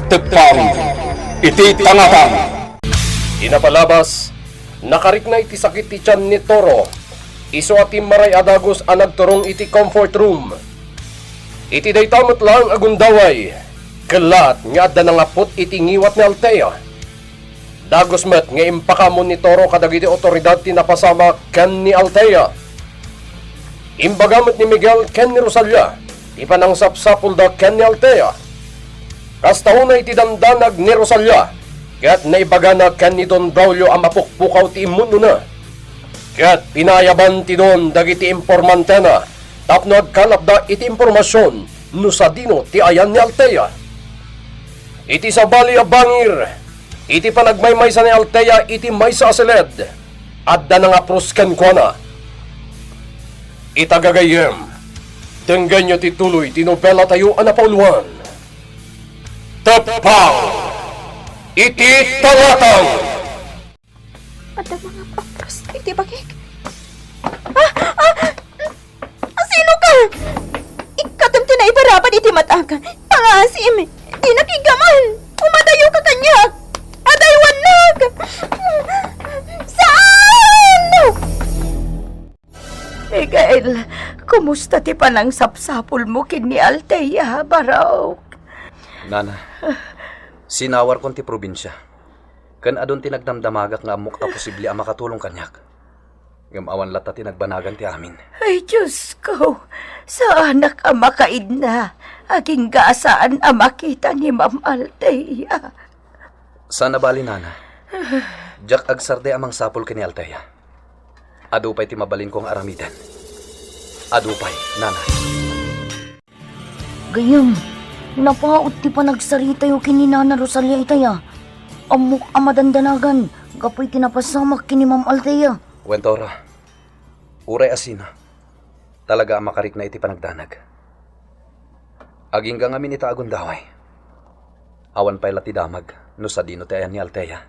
tepang iti tangatan. Inapalabas, nakarik na iti sakit ti tiyan ni Toro. Iso ati maray adagos ang nagturong iti comfort room. Iti daytamot lang agundaway. Kalat nga adda nangapot iti ngiwat ni Althea. Dagos met nga impakamon ni Toro kadagiti otoridad ti napasama ken ni Althea. Imbagamot ni Miguel ken ni Rosalia. Ipanang sapsapul da ken ni Althea. Kastahuna iti dandanag ni Rosalia. Kaya't naibaga na ken ni Don Braulio ang mapukpukaw ti imuno na. Kaya't pinayaban ti Don dagiti impormante na. Tapno agkalap da iti impormasyon no sa dino ti ayan ni Althea. Iti sabali a bangir. Iti panagmaymaysa ni Althea iti maysa aseled. Adda na nga prosken kwa na. Itagagayem. Tenggan nyo ti tuloy ti nobela tayo anapauluan. Tepang iti talatang. Ada mga papros, iti bagik. Sino ka? Ikatum tinaibarabad iti mataga. Pangasim, di nakigaman. Umadayo ka kanya. Adaywanag. Saan? Miguel, kumusta ti panang sapsapul mo kini Althea, Baraw? Nana, sinawar kon ti probinsya. Kan adon tinagdamdamagak nga amok ta posible ang makatulong kanyak. Ngam awan lata tinagbanagan ti amin. Ay, Diyos ko, saan ka makaid na? Aging gasaan ang makita ni Ma'am Althea. Sana bali, Nana. Jack agsarde amang sapul kini Althea. Adupay ti mabalin kong aramidan. Adupay, Nana. Gayam, napaot ti pa nagsarita yung kini Nana Rosalia itaya. Amok amadandanagan, kapoy tinapasamak kini Ma'am Althea. Wentora, uray asina. Talaga ang makarik na iti panagdanag. Aging amin ita agundaway. Awan pa'y lati damag, no sa dino tayan ni Althea.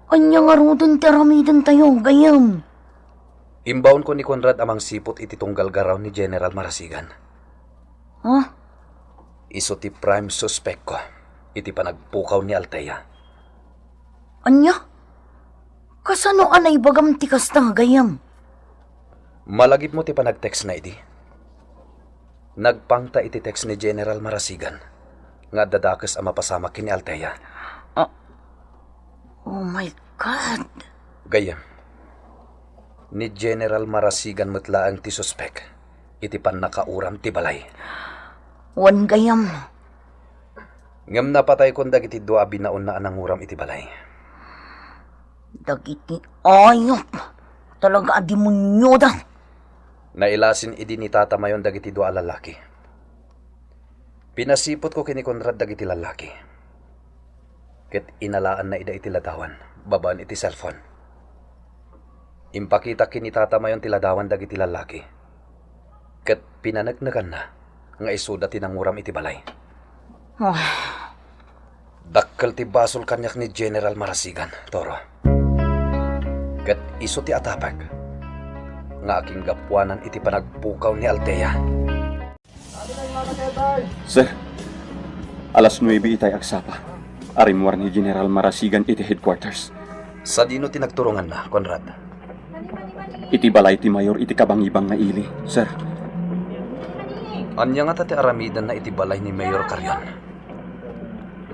Anya nga rodon ti aramidan tayo, gayam. Imbaon ko ni Conrad amang sipot iti tunggal garaw ni General Marasigan. Ha? Iso ti prime suspect ko, iti panagpukaw ni Althea. Anya? Kasano anay bagam ti kasta, gayam? Malagip mo ti panag-text na iti. Nagpangta iti text ni General Marasigan nga dadakes ang mapasama kini Althea. Oh my God. Gayam, ni General Marasigan mutlaang ti suspect iti pan nakauram ti balay. Wan gayam. Ngam napatay kon dagiti dua binaon na anang uram iti balay. Dagiti ayop. Talaga adimonyo da. Nailasin idi ni tata mayon dagiti dua lalaki. Pinasipot ko kini Conrad dagiti lalaki. Ket inalaan na ida iti ladawan, babaan iti cellphone. Impakita kini tata mayon ti ladawan dagiti lalaki. Ket pinanagnagan na nga isuda tinanguram iti balay. Dakkel ti basol kanyak ni General Marasigan, Toro. Ket iso ti atapag nga aking gapuanan iti panagpukaw ni Althea. Sir, alas 9 itay agsapa. Arimwar ni General Marasigan iti headquarters. Sa dino tinagturungan na, Conrad? Iti balay ti mayor iti kabangibang nga ili, sir. Anya nga ti aramidan na iti balay ni Mayor Carion.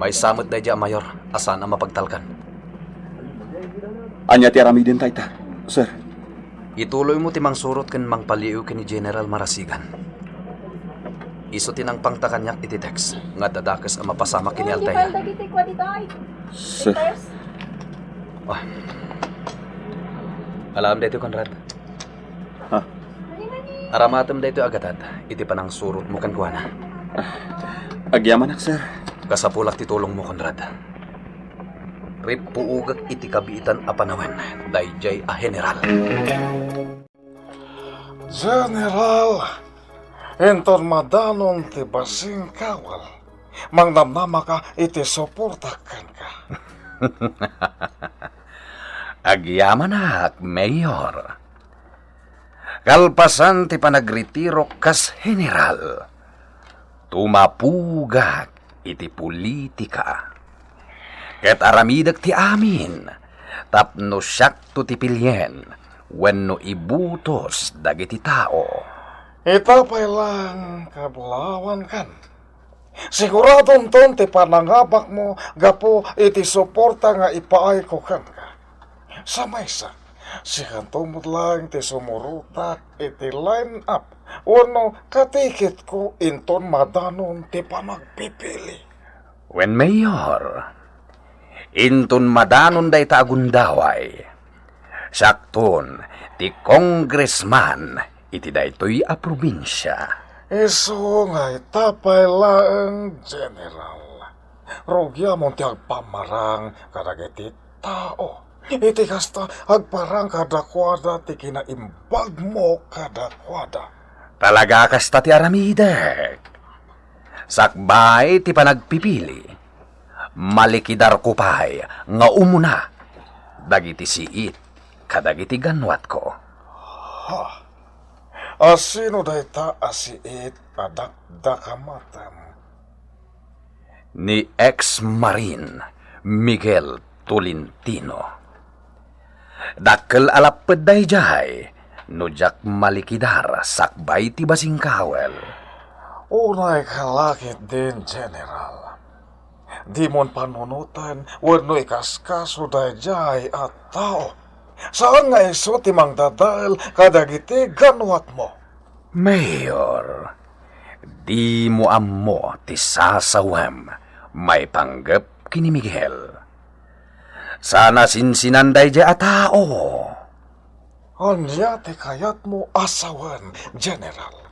May samot na dya, Mayor. Asan ang mapagtalkan? Anya ti aramidin tayta, sir. Ituloy mo timang surot ken mang paliw ken ni General Marasigan. Iso tinang pangtakanyak iti text nga dadakes ang mapasama kini Althea. Sir. Alam dito, Conrad. Ha? Aramatem dito agatad. Iti panang surot mo kan kuana. Agyaman ak, sir. Kasapulak titulong mo, Conrad. Rip puugak iti kabiitan a panawen. Dayjay a general. General, entormadanon ti basing kawal. Mangnamnama ka iti suportakan ka. Agyaman ak, Mayor. Kalpasan ti panagretiro kas general. Tumapugak iti politika. Ket aramidak ti amin, tapno siyak to ti pilyen, wenno ibutos dagiti tao. Itapay lang kablawan kan. Siguradong ton ti panangabak mo gapo iti suporta nga ipaay ko kan ka. Sa maysa, sikan tumod lang ti sumurutak iti line up wano katikit ko inton madanon ti panagpipili. Wen mayor, intun madanon day ta agundaway. Sakton, ti congressman iti daytoy a probinsya. Iso nga itapay lang, General. Rogya mo ti agpamarang kadagiti tao. Iti kasta agparang kadakwada ti kinaimbag mo kadakwada. Talaga kasta ti aramidek. Sakbay ti panagpipili. Malikidar ko pay nga umuna. Dagiti siit kadagiti ganwat ko. Asino dayta asiit adakdakamatam? Ni ex-marine Miguel Tolentino. Dakkel alaped dayjay no jak malikidar sakbay ti basingkawel. Unay kalakit din, General. Di mon panunutan, wano ikaskaso dayjay at tao. Saan nga iso ti mangdadal kadagiti ganwat mo? Mayor, di mo ammo ti sasawem may panggap kini Miguel. Sana sinsinanday di a tao. Anya ti kayat mo asawan, General.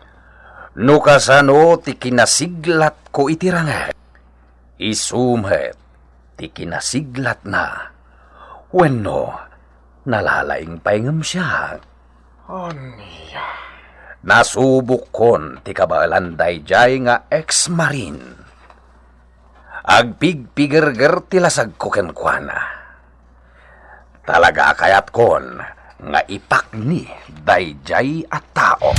No kasano ti kinasiglat ko itirangay. Isumhet ti kinasiglat na. Wenno, nalalaing paingam siya. Anya? Nasubok kon ti kabalan dayjay nga ex-marine. Agpigpigirger ti lasag ko kenkwana. Talaga kayat kon nga ipakni dayjay at tao.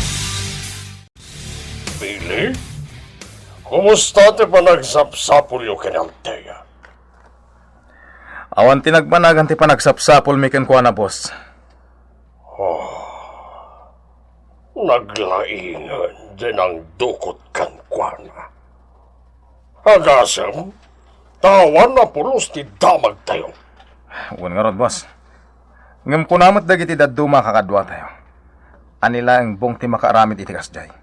Billy? Kumusta ti panagsapsapul yung kinalteya? Awan tinagpanagan ti panagsapsapol mi ken kuana, boss. Naglaingan din ang dukot kankwana. Agasam, tawan na pulos ti damag tayo. Uwan nga ron, boss. Ngam kunamat dagiti daduma kakadwa tayo. Anila ang bong ti makaaramid iti kasjay.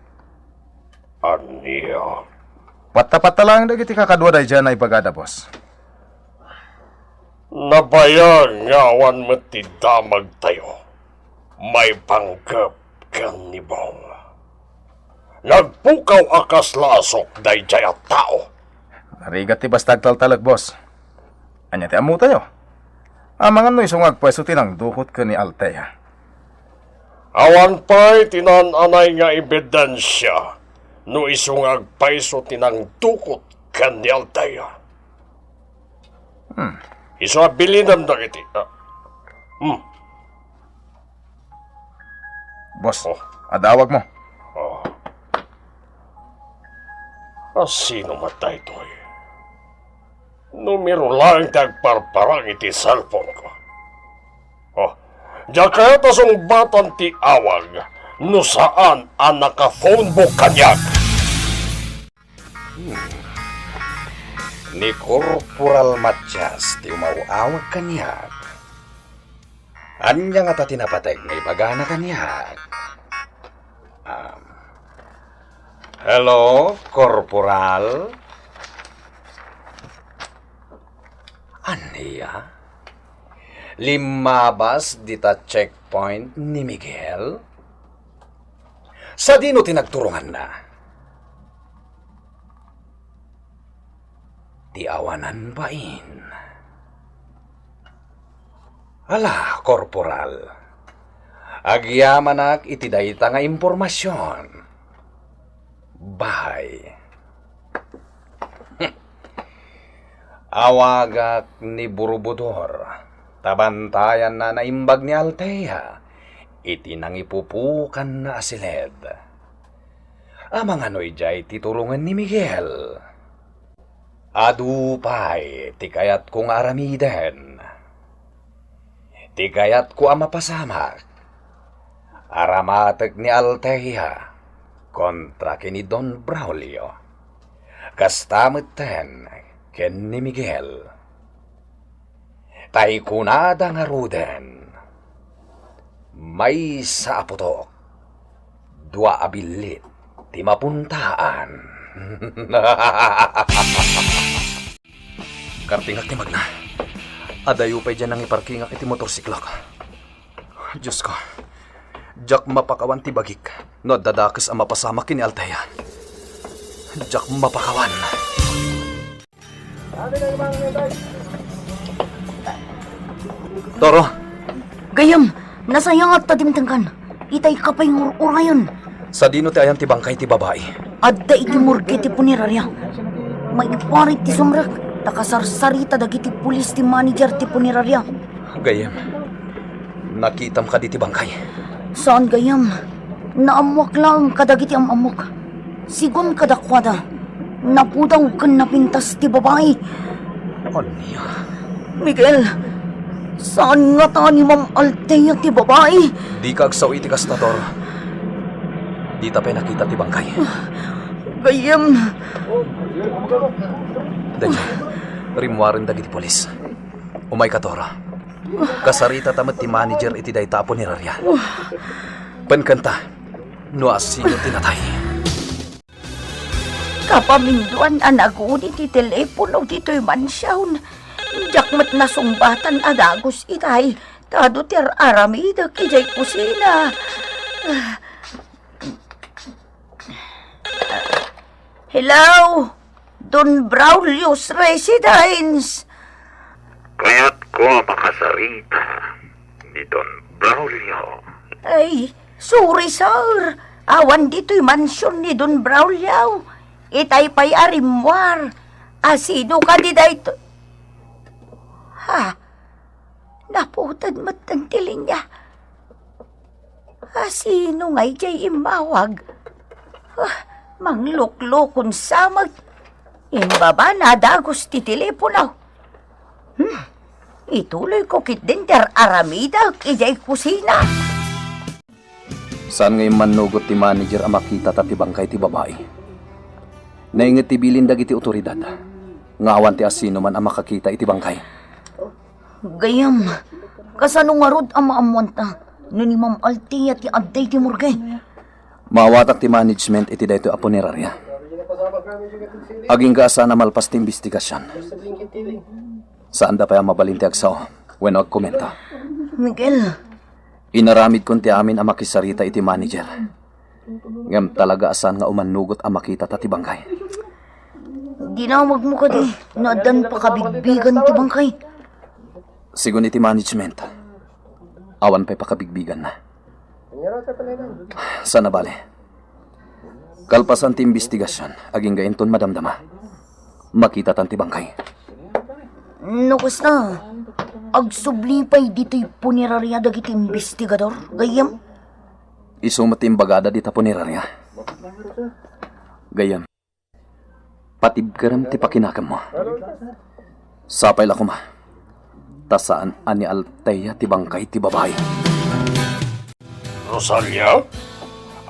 Aniya? Pata-pata lang dagiti kakadwa day dyan ay bagada, boss. Nabayang ngawan mo ti damag tayo. May panggap kan ni Bong. Nagpukaw akas lasok day jay at tao. Narigat ti bastag taltalag, boss. Anya ti amu tayo. Amangan no isong agpwesto tinang dukot ka ni Altea. Awan pa'y tinananay nga ebidensya no isungag paiso tinang dukot kan ni Altea. Iso abilinan na kiti. Boss, adawag mo. Sino matay to eh? Numero lang tagparparang iti cellphone ko. Diya kaya tasong batan ti awag no saan ang naka-phone book kanyag. Ni Corporal Matias ti umawawag kanyag. Anya nga ta tinapatay nga ibagana kanyag. Hello, Corporal? Aniya? Limabas dita checkpoint ni Miguel? Sa dino tinagturungan na? Di awanan bain. Ala, Corporal. Agyamanak iti dayta nga impormasyon. Bahay. Awagak ni Burubudor. Tabantayan na naimbag ni Altea. Iti nang ipupukan na asiled. Amang ano'y jay titulungan ni Miguel. Adupay, ti kayat kong aramiden. Ti kayat ko ang mapasamak. Aramatag ni Althea kontra kini Don Braulio. Kastameten ken ni Miguel. Tay kunada nga ruden. May sa apotok. Dua abilit ti mapuntaan. Kartingak ni Magna. Adayo pa dyan ang iparkingak iti motorsiklo ko. Diyos ko. Jack mapakawan ti bagik. No dadakas ang mapasama kini Althea. Jack mapakawan. Toro. Gayam, nasayang at tadimtangkan. Itay ka pa yung urayon. Sa dino ti ayan ti bangkay ti babae. Adda iti murge ti punirarya. May iparit ti sumrak. Nakasarsarita dagiti pulis ti manager ti punirarya. Gayem. Nakitam ka di ti bangkay. Saan gayam? Naamwak lang kadagiti amamok. Sigon kadakwada. Napudaw kan napintas ti babae. Anya? Miguel, saan nga ta ni Ma'am Althea ti babae? Di ka agsaw iti kastator. Di ta pa nakita ti bangkay. Gayam, Danya, rimwarin dagiti polis. Umay ka, Toro. Kasarita tamat ti manager iti day tapo ni Rarya. Pankanta, no asino tinatay. Kapaminduan anaguni ti telepono dito'y mansyawn. Jakmat na sumbatan adagos itay. Tado ter aramida kijay kusina. Hello? Don Braulio's Residence. Kaya't ko makasarita ni Don Braulio. Ay, sorry sir. Awan dito'y mansyon ni Don Braulio. Itay pa'y arimwar. Asino ka di dayto? Ha? Naputad matang tiling niya. Asino nga'y jay imawag? Mangluklokon samag. Imbaba na dagos ti teleponaw. Ituloy ko kit din ter aramida kijay kusina. Saan ngayon manugot ti manager ang makita ta ti bangkay ti babae? Naingat ti bilin dagiti otoridad. Ngawan ti asino man ang makakita iti bangkay. gayam. Kasano nga rod ang maamuanta? No ni Ma'am Althea ti adday ti murgay. Mawatak ti management iti dayto apo ni Rarya. Aging gaasa na malpas ti investigasyon. Saan da pa yung mabalin ti agsaw? When agkomenta. Miguel, Inaramid kon ti amin ang makisarita iti manager. Ngam talaga asan nga umanugot ang makita ta ti bangkay. dinawag mo ka di. Naadan pa kabigbigan ti bangkay. Sigun iti management. Awan pa'y pakabigbigan na. Sana bale. Kalpasan ti investigasyon, aging gainton madamdama. Makita tan ti bangkay. Nakas na. Agsublipay dito'y punirarya dagiti investigador. Gayam. Isumat ti imbagada di ta punirarya. Gayam. Patibgaram ti pakinakam mo. Sapay la kuma. Tasaan ani Althea ti bangkay ti babae. Rosalia?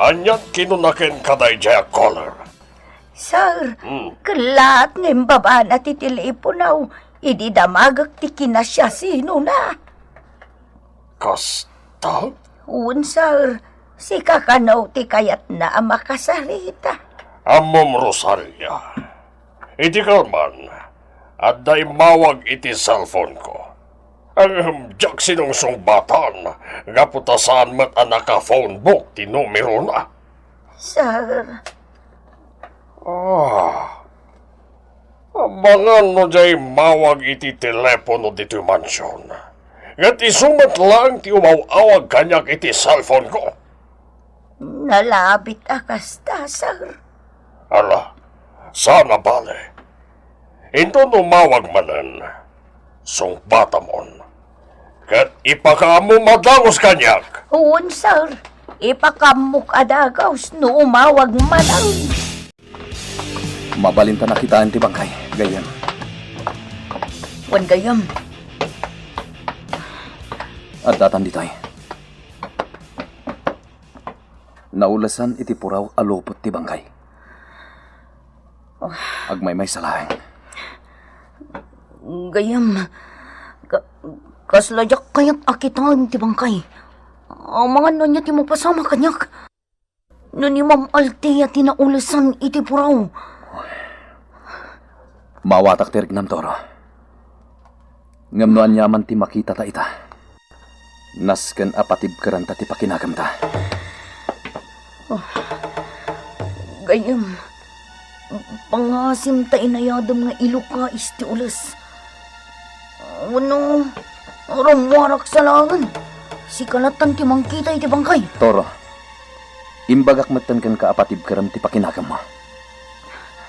Anyat kinunaken kaday jaya caller. Sir, kalat ng baba na ti teleponaw. Idi damagak ti kinasya sino na. Kasta? Un, sir. Si kakanaw ti kayat na ang makasarita. Amom Rosalia. Iti kalman. At day mawag iti cellphone ko. Ang jak sinong sungbatan. Gaputasan mat anak ka phone book ti numero na. Sir, Abangan mo jay mawag iti telepono dito mansyon. At isumat lang ti umawawag kanyak iti cellphone ko. nalabit akasta, sir. Ala, sana bale. Ito numawag manan. Sungbata mon. Kat ipakamu madangos kanyak. Un, sir. Ipakamuk adagaws no umawag manang. Mabalinta na kitaan ti bangkay, gayam. Wan gayam. At datan ditay. Naulasan iti puraw alupot ti bangkay. Agmay-may salaeng. Gayam. Kaslajak kaya't akitaan ti bangkay. Ang mga nanya ti mapasama kanyak. No ni Ma'am Althea tinaulasan iti puraw. Mawatak ti Rignam Toro. Ngamnoan yaman ti makita ta ita. Nasken apatib karanta ti pakinagam ta. Gayam. Pangasim ta inayadam nga iluka isti ulas. Ano? Ramarak sa langan. Si kalatan ti mangkita iti bangkay. Toro, imbagak matan kan ka apatib karam ti pakinagam mo.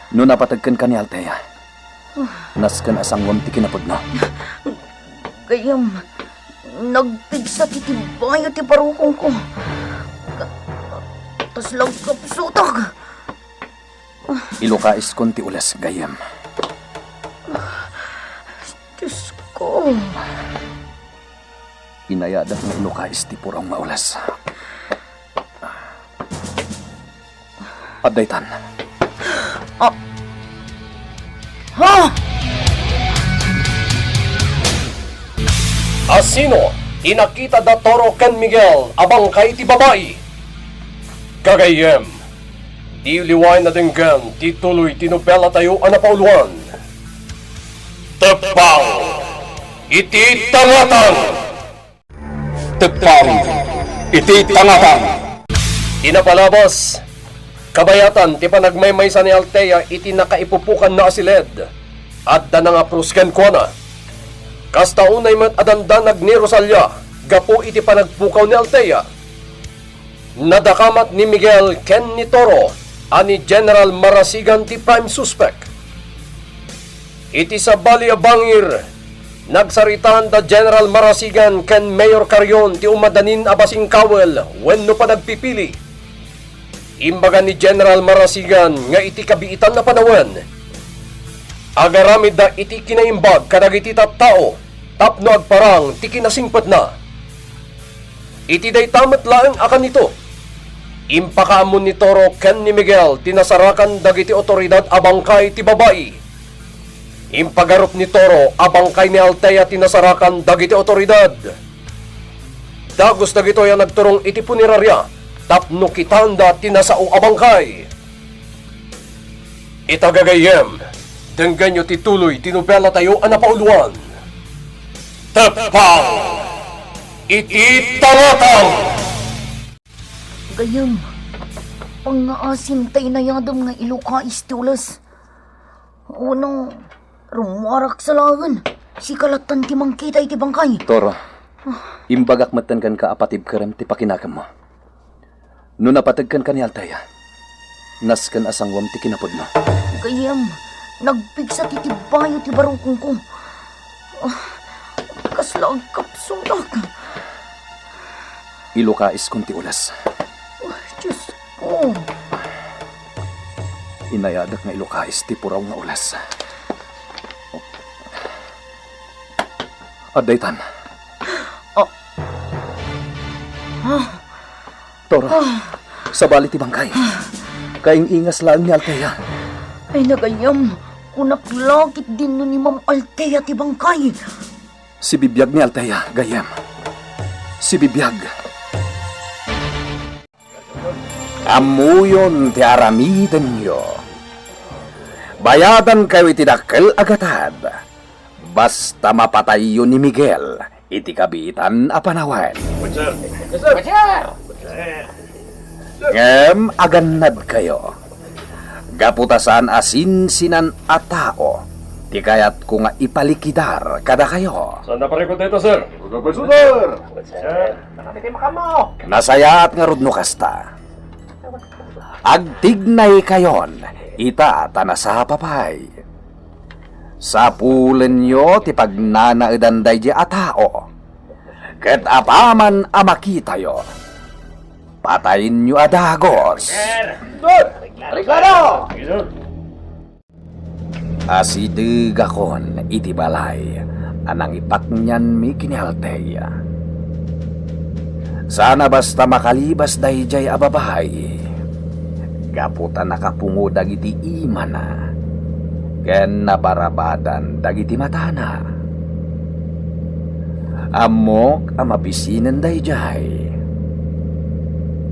No napatagkan ka ni Althea. Nasken asangwam ti kinapod na. Gayam. Nagpigsa ti tibayo ti parukong ko. Tas lang kapsutag. Ilukais kon ti ulas, gayam. Diyos ko. Inayadak nga ilukais ti purang maulas. Adaytan. Ha? Asino, inakita da Toro ken Miguel abang kay ti babae. Kagayem, di liway na denggan, ti tuloy tinubela tayo anapauluan. Tepang, iti tangatan! Tepang, iti tangatan! Inapalabas, kabayatan ti panagmaymaysa ni Althea iti nakaipupukan na asiled, at da nga prusken ko na. Kasta unay man adandanag ni Rosalia, gapo iti panagpukaw ni Althea. Nadakamat ni Miguel ken ni Toro, ani General Marasigan ti prime suspect. Iti sa Balya Bangir, nagsaritaan da General Marasigan ken Mayor Carrion ti umadanin abasing kawel wenno pa nagpipili. Imbaga ni General Marasigan nga iti kabiitan na panawen. Agaramid da iti kinaimbag kadag iti tattao, tapno agparang ti kinasingpet na. Iti day tamat laeng akan ito. Impakaamon ni Toro ken ni Miguel tinasarakan dagiti otoridad abangkay ti babae. Impagarup ni Toro abangkay ni Althea tinasarakan dagiti otoridad. Dagos dagito yan nagturong iti punerarya tapno kitanda tinasao abangkay. Itagagayem, dengganyo ti tuloy tinubela tayo anapauluan. Tepang, iti taratang! Gayam. Pangaasim tayo inayadam nga iluka isti ulas. Ano? Rumarak sa langan. Si kalatan ti mangkita iti bangkay. Toro, imbagak matan kan ka apatib karam ti pakinagam mo. No napatagkan ka ni Althea, nasken asangwam ti kinapod na. Gayam. Nagpigsa ti tibayo ti barukong ko. Kaslang kapsutak. Ilukais kon ti ulas. Diyos ko. Inayadak nga ilukais ti puraw nga ulas. Adaytan. Toro, sa bali ti bangkay. Kaing ingas lang ni Althea. Ay nagayam. Kunaklakit din no ni Ma'am Althea ti bangkay. Si bibiyag ni Althea, gayam. Si bibiyag. Amuyon ti aramiden nyo. Bayadan kayo iti dakkel agatad. Basta mapatay yun ni Miguel, iti kabitan apanawan. Ngem aganad kayo. Gaputasan asin sinan a tao. Di kayat ko nga ipalikidar kada kayo. Saan na parikot dito, sir? Nasayaat nga rudno kasta. Agtignay kayon, ita tanasa papay. Sapulen nyo ti pagnanaidanday di atao. Ket apaman amakita yo. Patayin nyo adagos. Ricardo! Asidegakon iti balay anang ipaknyan mi kini Althea. Sana basta makalibas dayjay a babae. Gaputan nakapungo dagiti imana. Ken nabarabadan dagiti matana. Amok a mabisinen dayjay.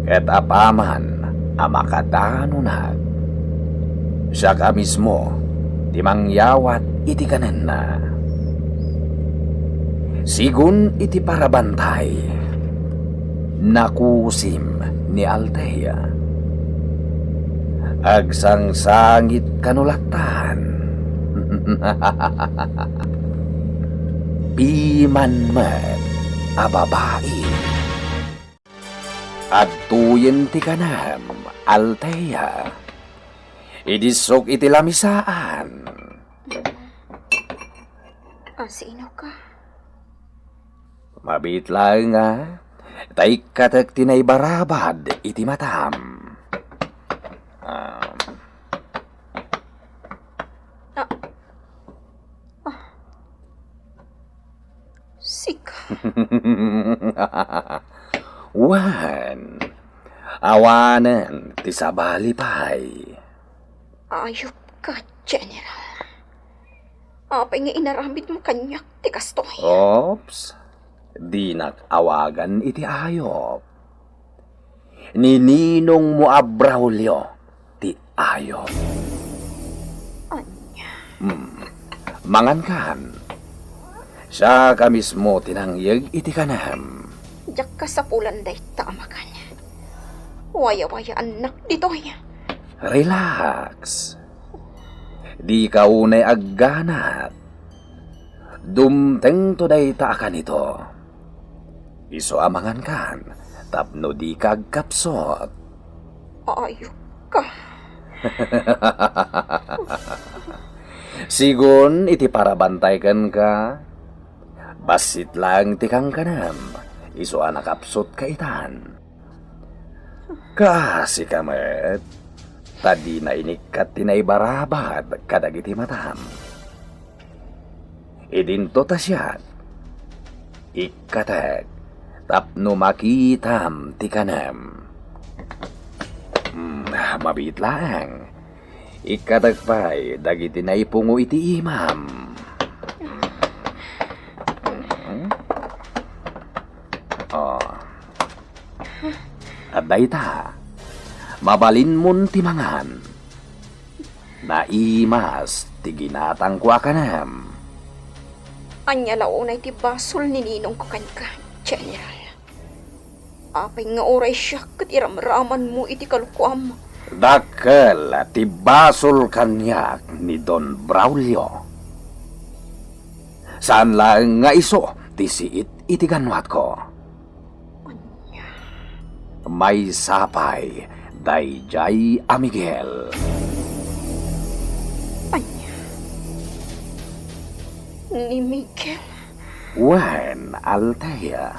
Ket apaman a makadanunag. Siya ka mismo timangyawat iti kanen na. Sigun iti parabantay, nakusim ni Althea. Agsangsangit kanulatan. Piman met a babae. Adtuyen ti kanam, Althea. Idisok iti lamisaan. Sino ka? Mabit lang nga, tay katak tinay barabad iti matam. Sika. Wan, awanan ti sabalipay. Ayop ka, General. Apay nga inaramid mo kanyak, ti kastoy. Ops, di nakawagan iti ayop. Nininong mo Abraulio ti ayop. Anya. Mangan kan. Siya ka mismo tinangyag iti kanam. Diyak ka sa pulan day tamakan. Waya-waya anak ditoy. Relax. Di ka unay agganat. Dumteng to day taakan ito. Iso amangan kan, tapno di ka agkapsot. Ayop ka. Sigun iti parabantay kan ka. Basit lang ti kang kanam. Iso anakapsot ka itan. Kasi kamet. Tadi na inikat tinay barabad kadagiti matam. Idinto tasyat. Ikatek tapno makitam ti kanam. Mabit lang. Ikatek pa'y dagiti na ipungo iti imam. At dayta, mabalin mon timangan. Naimas ti ginatang kwa kanam. Anya launay ti basol ni ninong ko kanka, General. Apay nga oray siya kat iramraman mo iti kalukuam. Dakkel ti basol kanyak ni Don Braulio. Saan lang nga iso ti siit iti ganwat ko. May sapay dayjay a Miguel. Anya. Ni Miguel. Wen, Althea.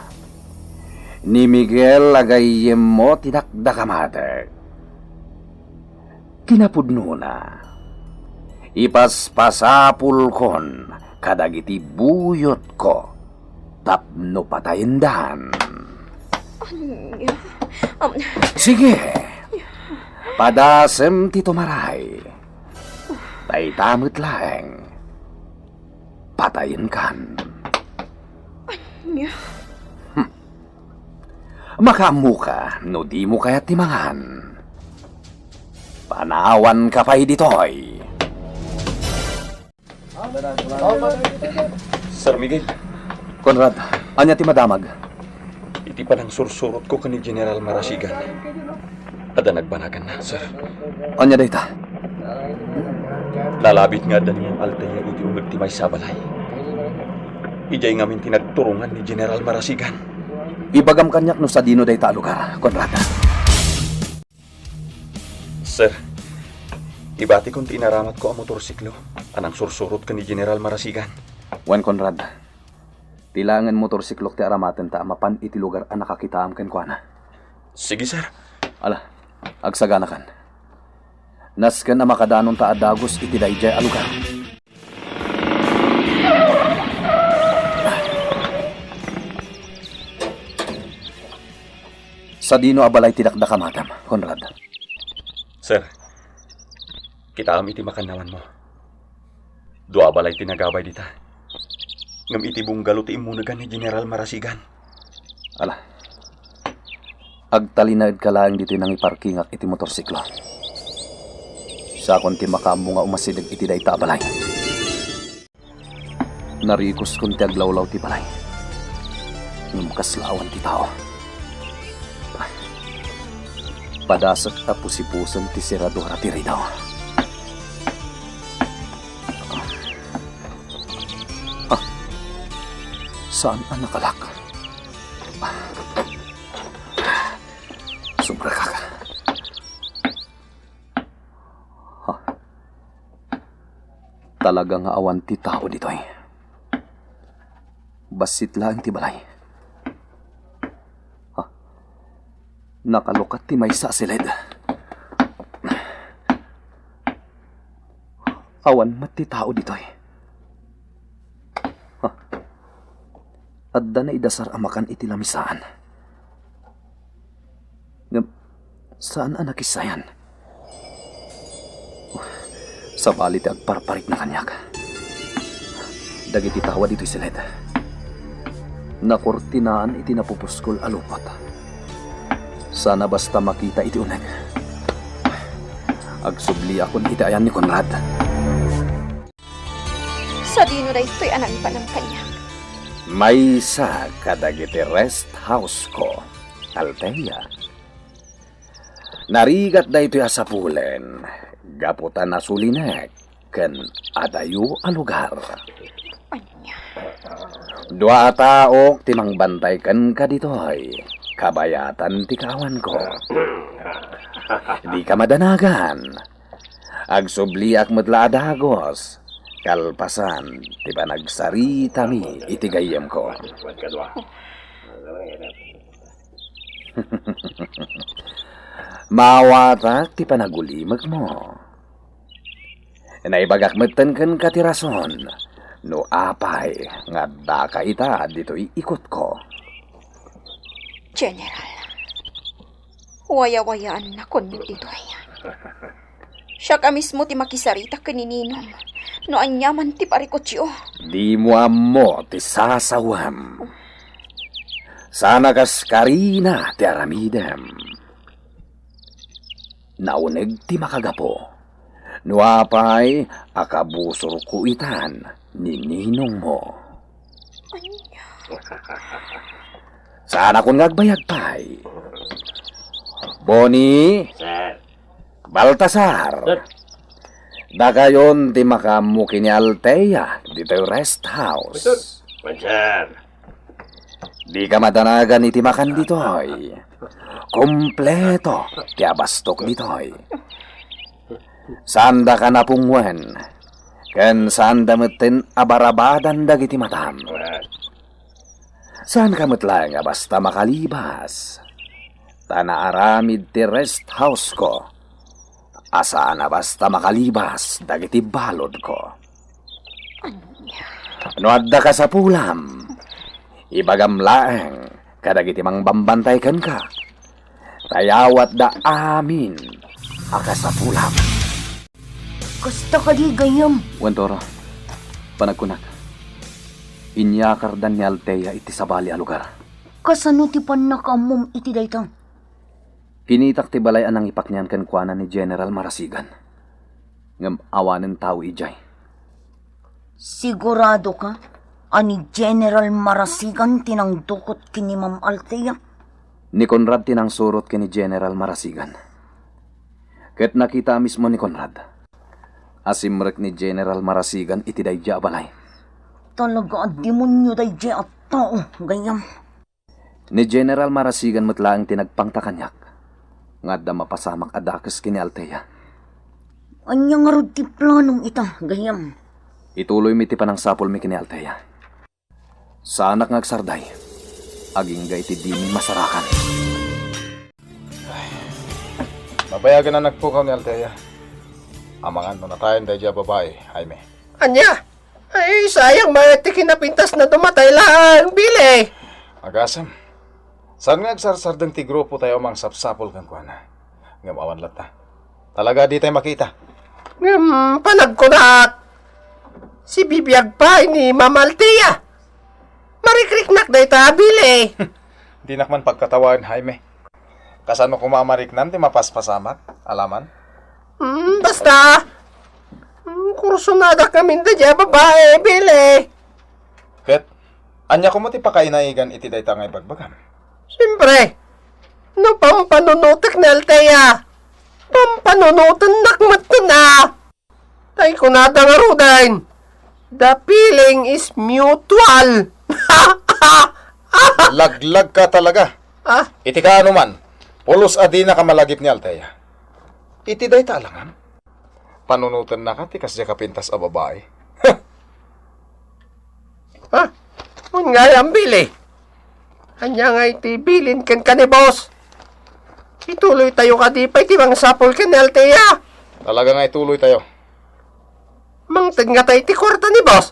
Ni Miguel agayem mo tinakdakamatek. Kinapudno na. Ipaspasapul kon kadagiti buyot ko. Tapno patayendan. Anya. Sige. Padasem ti tumaray. Tay tamit lang. Patayin kan. Anya. Makamuka no di mo kaya timangan. Panawan ka pa'y ditoy. Sir Miguel, Conrad, anya ti madamag. iti pa ng sursurot ko kani General Marasigan. Ada nagbanagan na, sir. Anya dayta. Lalabit nga dan yung Althea iti umag ti may sabalay. Ijay ngamin tinagturungan ni General Marasigan. Ibagam kanyak no sa dino dayta lugar, Conrad. Sir, ibati kong tinaramat ko ang motorsiklo. Anang sursurot ka ni General Marasigan. Wan Conrad. Tilangan motorsiklok ti aramaten ta mapan iti lugar ang nakakitaam ken kuana. Sige, sir. Ala, agsagana kan. Nasken na makadanon ta adagos iti dayjay a lugar. Sa dino abalay tinakda ka, madam, Conrad. Sir, kita am iti makanawan mo. Dua balay tinagabay dita. Ngam iti bunggalo ti imunagan ni General Marasigan. Ala, agtalinaid ka lang dito nang iparkingak iti motorsiklo. Sa akong ti makaambo nga umasidag iti dayta balay. Narikos kong ti aglawlaw ti balay. Ngam kaslawan ti tao. Padasak ta pusipusan ti seradora ti Ridaw. Saan ang nakalak? Sobra ka. Talagang awan ti tao dito eh. Basit lang ti balay. Nakalukat ti may sa silid. Awan mat ti tao dito eh. Adda na idasar amakan iti lamisaan. Ngam, saan ang nakisayan? Sa balit agparparit na kanyak. Dagiti tawa dito'y silid. Nakortinaan iti napupuskol alupat. Sana basta makita iti uneg. Agsubli akon iti ayan ni Conrad. Sa dino na ito'y anan pa ng kanya. May isa kadagiti rest house ko, Althea. Narigat da ito'y asapulen, gaputan na sulinek, ken adayo a lugar. Anya. Dua taok timang bantay ken ka ditoy, kabayatan ti kawan ko. Di ka madanagan. Agsubli ak medla adagos. Kalpasan, ti ba nagsarita mi itigayem ko. Mawatak ti panagulimag mo. Naibagak metten ken katirason. No apay, nga daka ita dito iikot ko. General, waya-wayaan na kon dito ayan. Siya ka mismo ti makisarita kanininong, no anyaman ti parikotyo. Di mo amo ti sasawam. Sana kas karina ti aramidem. Nauneg ti makagapo. Nuapay akabusor ko itan ni ninong mo. Anya. Sana kung ngagbayag pay. Boni, Baltasar, dakayon ti makamu kini Althea dito yung rest house. Di ka madanagan iti makan ditoy. Kompleto ti abastok ditoy. Sanda ka napungwen, ken sanda metten abarabadan dagiti matam. Saan ka metlang basta makalibas? Tana aramid ti rest house ko. Asa na basta makalibas dagiti balod ko. No adda ka sa pulam, ibagam laeng kadagiti mang bambantay ken ka. Tayawat da amin aka sa pulam. Kasta ka di gayam. Wantoro, panagkunak. Inyakardan ni Althea iti sabali a lugar. Kasano ti panakamom iti dayta? Kinitak ti balay anang ipaknian ken kuana ni General Marasigan. Ngam awanen tao ijay. Sigurado ka? Ani General Marasigan tinangdukot kini Ma'am Althea? Ni Conrad tinang surot kini General Marasigan. Ket nakita mismo ni Conrad. Asimrek ni General Marasigan iti dayja balay. Talaga ang demonyo dayja at tao, gayam. Ni General Marasigan metlaang tinagpangtakanyak. Ngadda mapasamak adakes kini Althea. Anya nga rod ti planong ita, gayam. Ituloy mi ti panangsapol mi kini Althea. Sa anak ngagsarday, aging ga iti di mi masarakan. Mabayagan na nagpukaw ni Althea. Amangan mo na tayo dahil babae, Jaime. Anya? Ay, sayang, mati kinapintas na dumatay lang, bili. Agasam, Saan nga agsarsardang ti grupo tayo mang sapsapol kan kuha na? Ngam awan lata. Talaga di tayo makita. Panagkunak. Si bibiyag pa ni Mamaltia. Marikriknak na itabil eh. Di nakman pagkatawan, Jaime. Kasano kumamariknan ti mapaspasamak, alaman? Basta. Kursunada kami da dya babae, Bile. Ket, anya ko mo ti pakainaigan iti dayta nga ibagbagam. Siyempre. No pampanunutak na Altea. Pampanunutan nakmat ko na. Tay ko na nga rudain. The feeling is mutual. Laglag ka talaga. Ah? Iti ka ano man, pulos adi na kamalagip ni Altea. Iti dayta alangan. Panunutan na ka, ti kasya kapintas a babae. Ha? Mun nga yung bili. Anya nga iti bilin kan ka ni boss. Ituloy tayo ka di pa iti mang sapol kan ni Altea. Talaga nga ituloy tayo. Mangtag nga tayo iti kwarta ni boss.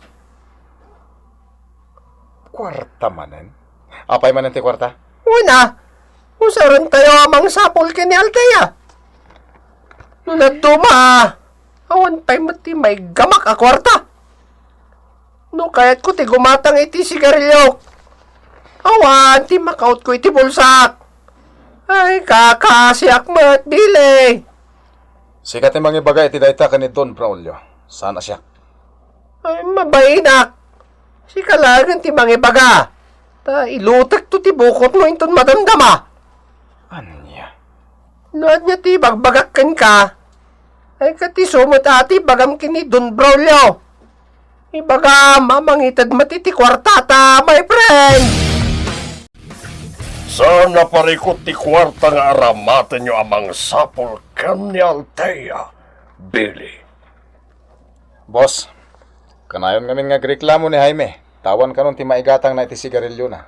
Kwarta manen? Apay manen ti kwarta? Una, usaran tayo amang sapol kan ni Altea. Nunad duma, awan pa'y mati may gamak a kwarta. No kaya't ko ti gumatang iti sigarilyo. Awan, ti makaut ko iti bulsak. Ay, kakasiak mat, bili. Sikat yung mga bagay iti dayta ka ni Don Braulio. Sana siya. Ay, mabainak. Si kalagan ti mga baga. Ta ilutak to ti bukot mo inton madamdama. Anya? Noad niya ti bagbagakkan ka. Ay kati sumot ati bagam kini Don Braulio. Ibaga mamangitad matiti kwartata, my friend. Sana parikot ti kwarta nga aramatan nyo amang sapol kan ni Altea, Billy. Boss, kanayon ngamin nga reklamo ni Jaime. Tawan ka nun ti maigatang na iti sigarilyo na.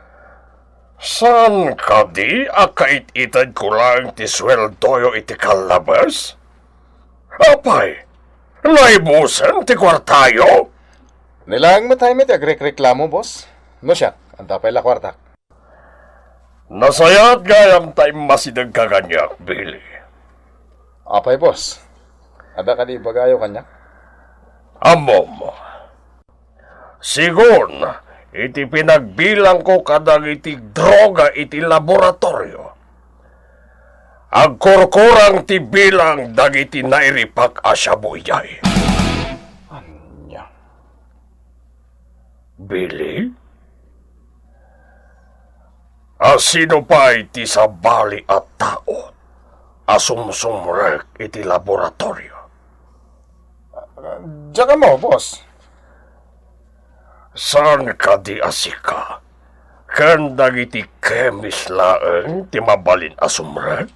San ka di akait-itad ko lang ti sweldoyo iti kalabas? Apay, laibusan ti kwartayo? Nilang mo Jaime ti agreklamo, boss. No siya, anta pa'y la kwartak. Nasayat gayam tayo masidag ka kanyak, Billy. Apay, boss. Ada ka di bagayo kanyak? Amom. Sigon, iti pinagbilang ko kadag iti droga iti laboratorio. Agkurkurang ti bilang dagiti nairipak asyabuyay. Anya? Billy? Sino pa iti sabali at tao asumsumrek iti laboratorio? Diyan ka mo, boss. Saan ka di asika? Ken dagiti kemis laeng ti mabalin asumrek?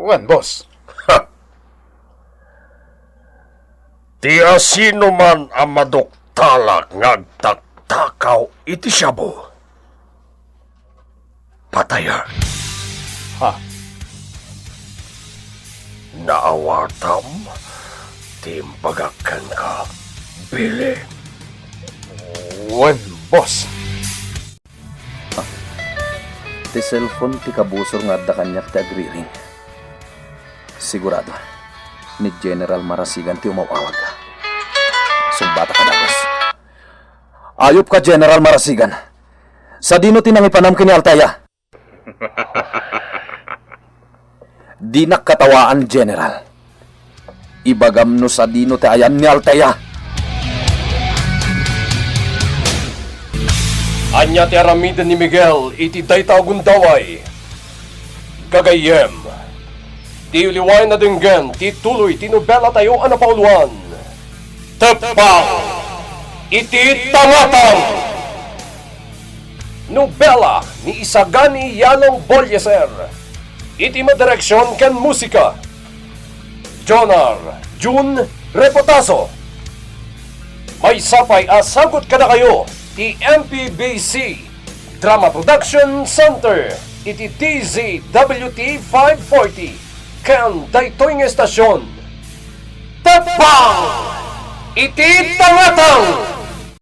Wan, boss. Ti asino man ang maduktalak ngagtaktakaw iti syabo? Patayan. Ha? Naawatam, timpagakan ka, Billy. Wan, boss. Ti cellphone ti kabusor nga adda kanyak ti agriring. Sigurado, ni General Marasigan ti umawawag ka. Sumbata ka dagos. Ayop ka, General Marasigan. Sa dino ti nangipanam kini Altea. Di nakatawaan, General. Ibagam no sa dino ti ayan ni Altea. Anya ti aramidan ni Miguel iti dayta gundaway. Gagayem. Ti uliway na denggan ti tuloy ti nobela tayo anapauluan. Tepang. Iti tangatang. Nobela ni Isagani Yalong Bolyeser. Iti madireksyon ken musika. Jonar Jun Repotaso. May sapay asagot ka na kayo. Ti MPBC Drama Production Center. Iti DZWT 540. Ken daytoy nga estasyon. Tepang! Iti tangatang!